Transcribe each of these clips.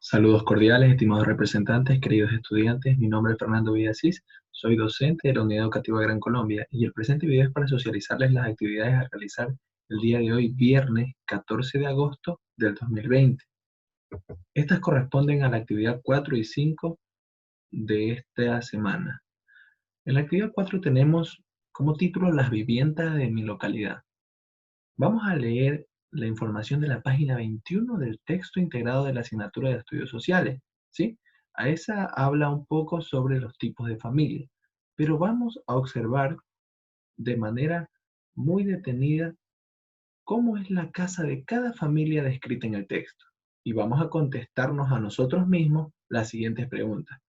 Saludos cordiales, estimados representantes, queridos estudiantes. Mi nombre es Fernando Villasís, soy docente de la Unidad Educativa Gran Colombia y el presente video es para socializarles las actividades a realizar el día de hoy, viernes 14 de agosto del 2020. Estas corresponden a la actividad 4 y 5 de esta semana. En la actividad 4 tenemos como título Las viviendas de mi localidad. Vamos a leer la información de la página 21 del texto integrado de la asignatura de estudios sociales, ¿sí? A esa habla un poco sobre los tipos de familia, pero vamos a observar de manera muy detenida cómo es la casa de cada familia descrita en el texto. Y vamos a contestarnos a nosotros mismos las siguientes preguntas.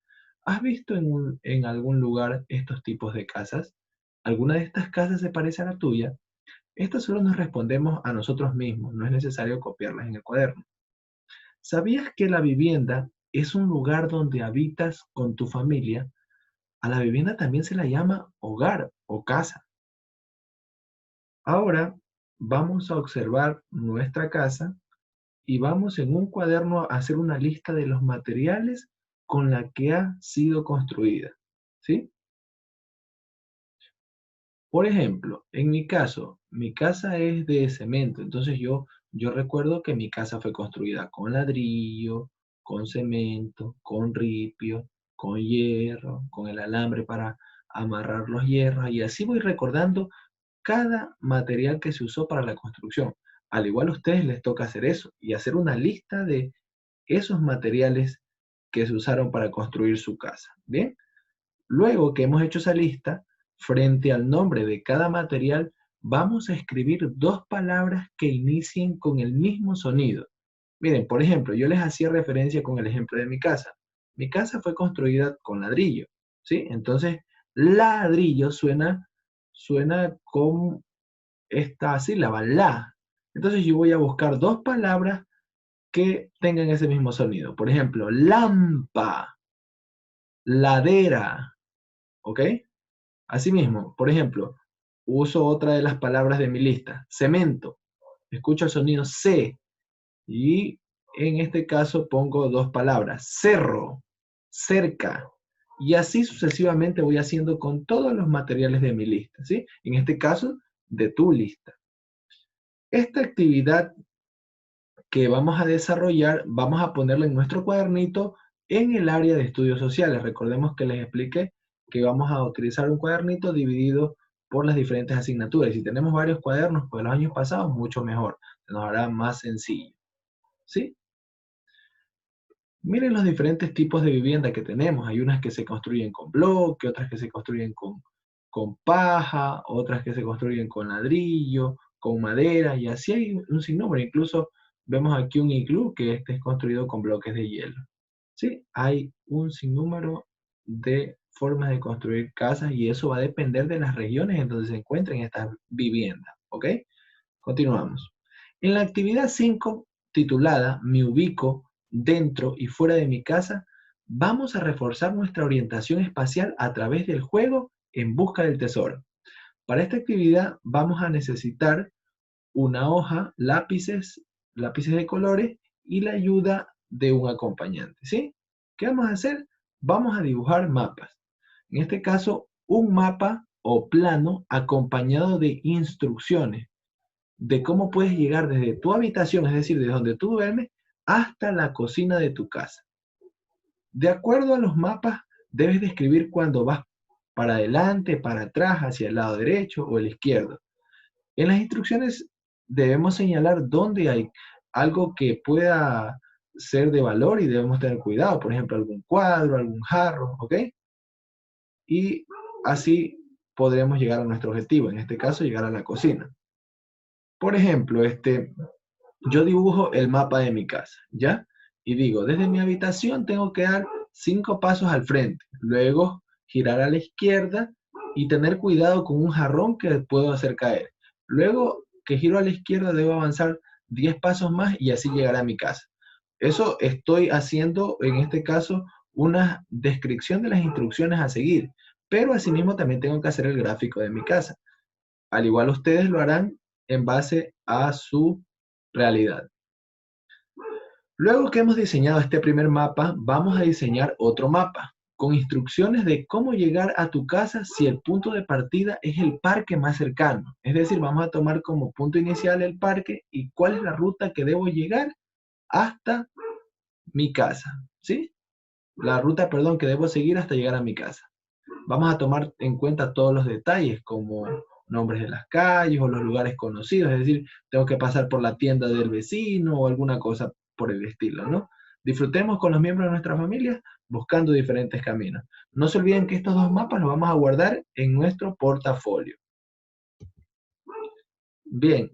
¿Has visto en algún lugar estos tipos de casas? ¿Alguna de estas casas se parece a la tuya? Esto solo nos respondemos a nosotros mismos, no es necesario copiarlas en el cuaderno. ¿Sabías que la vivienda es un lugar donde habitas con tu familia? A la vivienda también se la llama hogar o casa. Ahora vamos a observar nuestra casa y vamos en un cuaderno a hacer una lista de los materiales con la que ha sido construida, ¿sí? Por ejemplo, en mi caso, mi casa es de cemento, entonces yo recuerdo que mi casa fue construida con ladrillo, con cemento, con ripio, con hierro, con el alambre para amarrar los hierros, y así voy recordando cada material que se usó para la construcción. Al igual a ustedes les toca hacer eso y hacer una lista de esos materiales que se usaron para construir su casa. Bien, luego que hemos hecho esa lista, frente al nombre de cada material, vamos a escribir dos palabras que inicien con el mismo sonido. Miren, por ejemplo, yo les hacía referencia con el ejemplo de mi casa. Mi casa fue construida con ladrillo, ¿sí? Entonces, ladrillo suena con esta sílaba, la. Entonces yo voy a buscar dos palabras que tengan ese mismo sonido. Por ejemplo, lampa, ladera, ¿ok? Asimismo, por ejemplo, uso otra de las palabras de mi lista, cemento. Escucho el sonido C y en este caso pongo dos palabras, cerro, cerca. Y así sucesivamente voy haciendo con todos los materiales de mi lista, ¿sí? En este caso, de tu lista. Esta actividad que vamos a desarrollar, vamos a ponerla en nuestro cuadernito en el área de estudios sociales. Recordemos que les expliqué que vamos a utilizar un cuadernito dividido por las diferentes asignaturas. Si tenemos varios cuadernos, pues los años pasados, mucho mejor. Se nos hará más sencillo. ¿Sí? Miren los diferentes tipos de vivienda que tenemos. Hay unas que se construyen con bloque, otras que se construyen con paja, otras que se construyen con ladrillo, con madera, y así hay un sinnúmero. Incluso vemos aquí un iglú que este es construido con bloques de hielo. ¿Sí? Hay un sinnúmero de formas de construir casas y eso va a depender de las regiones en donde se encuentren estas viviendas. ¿Ok? Continuamos. En la actividad 5, titulada Me ubico dentro y fuera de mi casa, vamos a reforzar nuestra orientación espacial a través del juego en busca del tesoro. Para esta actividad vamos a necesitar una hoja, lápices de colores y la ayuda de un acompañante, ¿sí? ¿Qué vamos a hacer? Vamos a dibujar mapas. En este caso, un mapa o plano acompañado de instrucciones de cómo puedes llegar desde tu habitación, es decir, desde donde tú duermes, hasta la cocina de tu casa. De acuerdo a los mapas, debes describir cuando vas para adelante, para atrás, hacia el lado derecho o el izquierdo. En las instrucciones debemos señalar dónde hay algo que pueda ser de valor y debemos tener cuidado, por ejemplo, algún cuadro, algún jarro, ¿ok? Y así podremos llegar a nuestro objetivo, en este caso llegar a la cocina. Por ejemplo, yo dibujo el mapa de mi casa, ¿ya? Y digo, desde mi habitación tengo que dar 5 pasos al frente, luego girar a la izquierda y tener cuidado con un jarrón que puedo hacer caer. Luego que giro a la izquierda debo avanzar 10 pasos más y así llegar a mi casa. Eso estoy haciendo, en este caso, una descripción de las instrucciones a seguir, pero asimismo también tengo que hacer el gráfico de mi casa. Al igual ustedes lo harán en base a su realidad. Luego que hemos diseñado este primer mapa, vamos a diseñar otro mapa con instrucciones de cómo llegar a tu casa si el punto de partida es el parque más cercano. Es decir, vamos a tomar como punto inicial el parque y cuál es la ruta que debo llegar hasta mi casa, ¿sí? La ruta, perdón, que debo seguir hasta llegar a mi casa. Vamos a tomar en cuenta todos los detalles como nombres de las calles o los lugares conocidos, es decir, tengo que pasar por la tienda del vecino o alguna cosa por el estilo, ¿no? Disfrutemos con los miembros de nuestra familia buscando diferentes caminos. No se olviden que estos dos mapas los vamos a guardar en nuestro portafolio. Bien,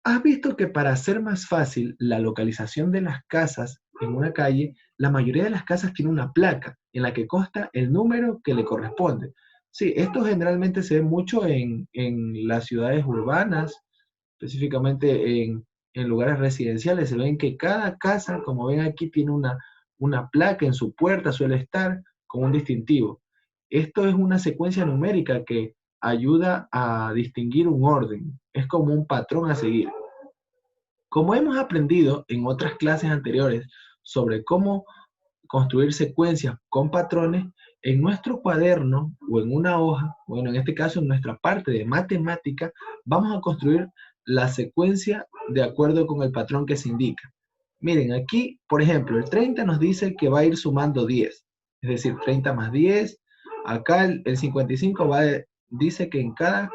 ¿has visto que para hacer más fácil la localización de las casas en una calle, la mayoría de las casas tiene una placa en la que consta el número que le corresponde? Sí, esto generalmente se ve mucho en las ciudades urbanas, específicamente en lugares residenciales. Se ven que cada casa, como ven aquí, tiene una placa en su puerta, suele estar con un distintivo. Esto es una secuencia numérica que ayuda a distinguir un orden. Es como un patrón a seguir. Como hemos aprendido en otras clases anteriores sobre cómo construir secuencias con patrones, en nuestro cuaderno o en una hoja, bueno, en este caso en nuestra parte de matemática, vamos a construir la secuencia de acuerdo con el patrón que se indica. Miren, aquí, por ejemplo, el 30 nos dice que va a ir sumando 10, es decir, 30 más 10. Acá el 55 dice que en cada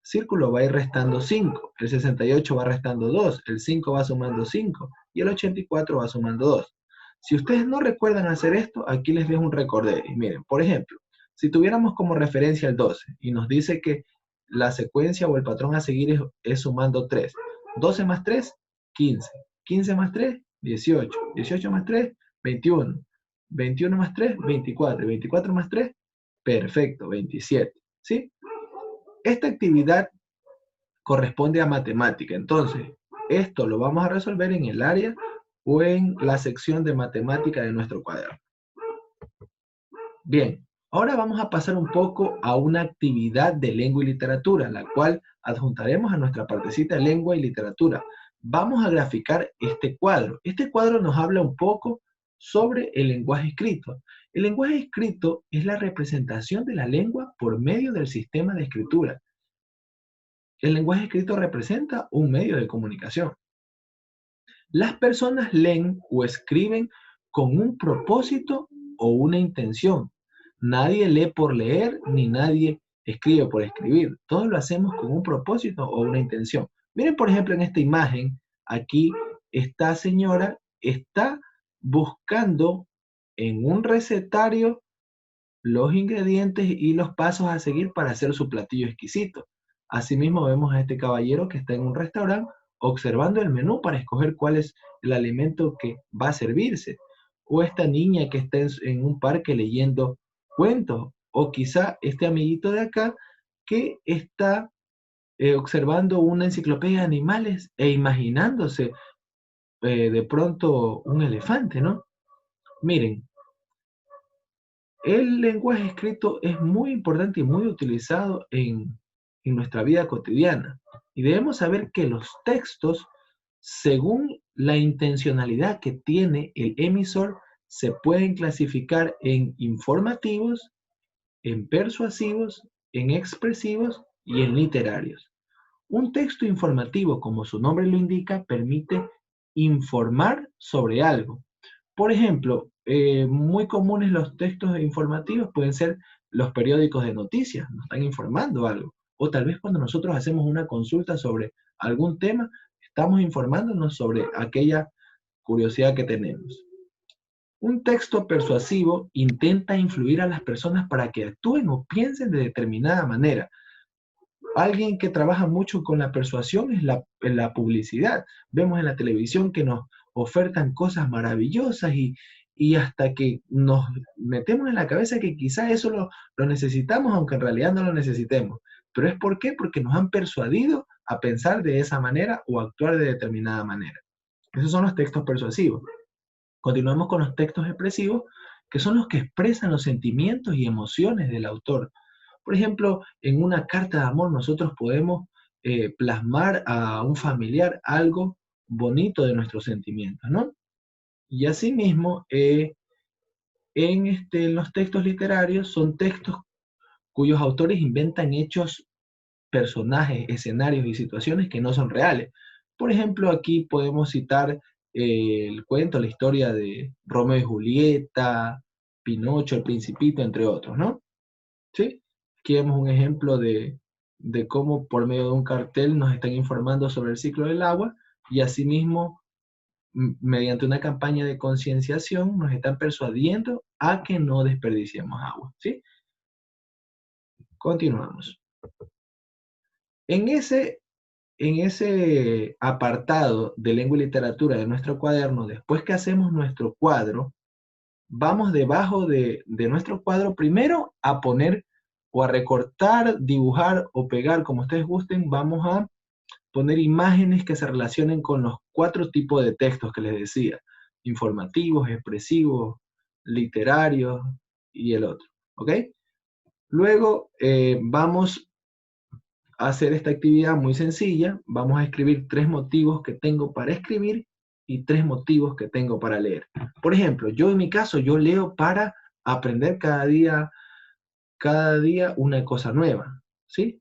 círculo va a ir restando 5, el 68 va restando 2, el 5 va sumando 5 y el 84 va sumando 2. Si ustedes no recuerdan hacer esto, aquí les dejo un recordatorio. Y miren, por ejemplo, si tuviéramos como referencia el 12 y nos dice que la secuencia o el patrón a seguir es sumando 3. 12 más 3, 15. 15 más 3, 18. 18 más 3, 21. 21 más 3, 24. 24 más 3, perfecto, 27. ¿Sí? Esta actividad corresponde a matemática. Entonces, esto lo vamos a resolver en el área o en la sección de matemática de nuestro cuaderno. Bien, ahora vamos a pasar un poco a una actividad de lengua y literatura, la cual adjuntaremos a nuestra partecita de lengua y literatura. Vamos a graficar este cuadro. Este cuadro nos habla un poco sobre el lenguaje escrito. El lenguaje escrito es la representación de la lengua por medio del sistema de escritura. El lenguaje escrito representa un medio de comunicación. Las personas leen o escriben con un propósito o una intención. Nadie lee por leer ni nadie escribe por escribir. Todos lo hacemos con un propósito o una intención. Miren, por ejemplo, en esta imagen, aquí esta señora está buscando en un recetario los ingredientes y los pasos a seguir para hacer su platillo exquisito. Asimismo, vemos a este caballero que está en un restaurante observando el menú para escoger cuál es el alimento que va a servirse. O esta niña que está en un parque leyendo cuentos. O quizá este amiguito de acá que está observando una enciclopedia de animales e imaginándose de pronto un elefante, ¿no? Miren, el lenguaje escrito es muy importante y muy utilizado en nuestra vida cotidiana. Y debemos saber que los textos, según la intencionalidad que tiene el emisor, se pueden clasificar en informativos, en persuasivos, en expresivos y en literarios. Un texto informativo, como su nombre lo indica, permite informar sobre algo. Por ejemplo, muy comunes los textos informativos pueden ser los periódicos de noticias, nos están informando algo. O tal vez cuando nosotros hacemos una consulta sobre algún tema, estamos informándonos sobre aquella curiosidad que tenemos. Un texto persuasivo intenta influir a las personas para que actúen o piensen de determinada manera. Alguien que trabaja mucho con la persuasión es la publicidad. Vemos en la televisión que nos ofertan cosas maravillosas y hasta que nos metemos en la cabeza que quizás eso lo necesitamos, aunque en realidad no lo necesitemos. ¿Pero es por qué? Porque nos han persuadido a pensar de esa manera o actuar de determinada manera. Esos son los textos persuasivos. Continuamos con los textos expresivos, que son los que expresan los sentimientos y emociones del autor. Por ejemplo, en una carta de amor nosotros podemos plasmar a un familiar algo bonito de nuestros sentimientos, ¿no? Y asimismo, en los textos literarios son textos cuyos autores inventan hechos, personajes, escenarios y situaciones que no son reales. Por ejemplo, aquí podemos citar el cuento, la historia de Romeo y Julieta, Pinocho, El Principito, entre otros, ¿no? ¿Sí? Aquí vemos un ejemplo de cómo por medio de un cartel nos están informando sobre el ciclo del agua y asimismo, mediante una campaña de concienciación, nos están persuadiendo a que no desperdiciemos agua, ¿sí? Continuamos. En ese, en ese apartado de lengua y literatura de nuestro cuaderno, después que hacemos nuestro cuadro, vamos debajo de nuestro cuadro primero a poner o a recortar, dibujar o pegar, como ustedes gusten, vamos a poner imágenes que se relacionen con los 4 tipos de textos que les decía, informativos, expresivos, literarios y el otro, ¿ok? Luego vamos a hacer esta actividad muy sencilla, vamos a escribir 3 motivos que tengo para escribir y 3 motivos que tengo para leer. Por ejemplo, yo en mi caso, yo leo para aprender cada día una cosa nueva, ¿sí?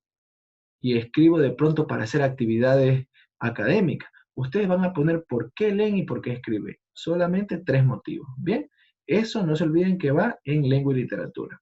Y escribo de pronto para hacer actividades académicas. Ustedes van a poner por qué leen y por qué escriben. Solamente 3 motivos, ¿bien? Eso no se olviden que va en lengua y literatura.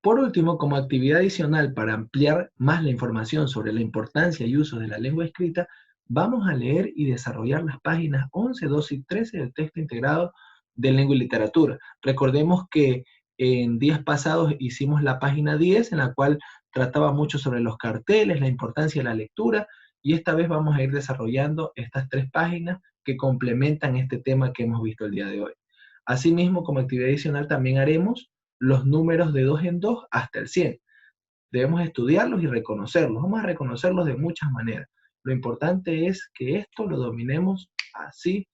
Por último, como actividad adicional para ampliar más la información sobre la importancia y uso de la lengua escrita, vamos a leer y desarrollar las páginas 11, 12 y 13 del texto integrado de lengua y literatura. Recordemos que en días pasados hicimos la página 10, en la cual trataba mucho sobre los carteles, la importancia de la lectura, y esta vez vamos a ir desarrollando estas 3 páginas que complementan este tema que hemos visto el día de hoy. Asimismo, como actividad adicional también haremos los números de 2 en 2 hasta el 100. Debemos estudiarlos y reconocerlos. Vamos a reconocerlos de muchas maneras. Lo importante es que esto lo dominemos así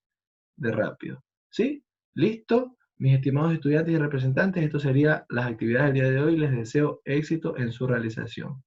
de rápido. ¿Sí? ¿Listo? Mis estimados estudiantes y representantes, esto sería las actividades del día de hoy. Les deseo éxito en su realización.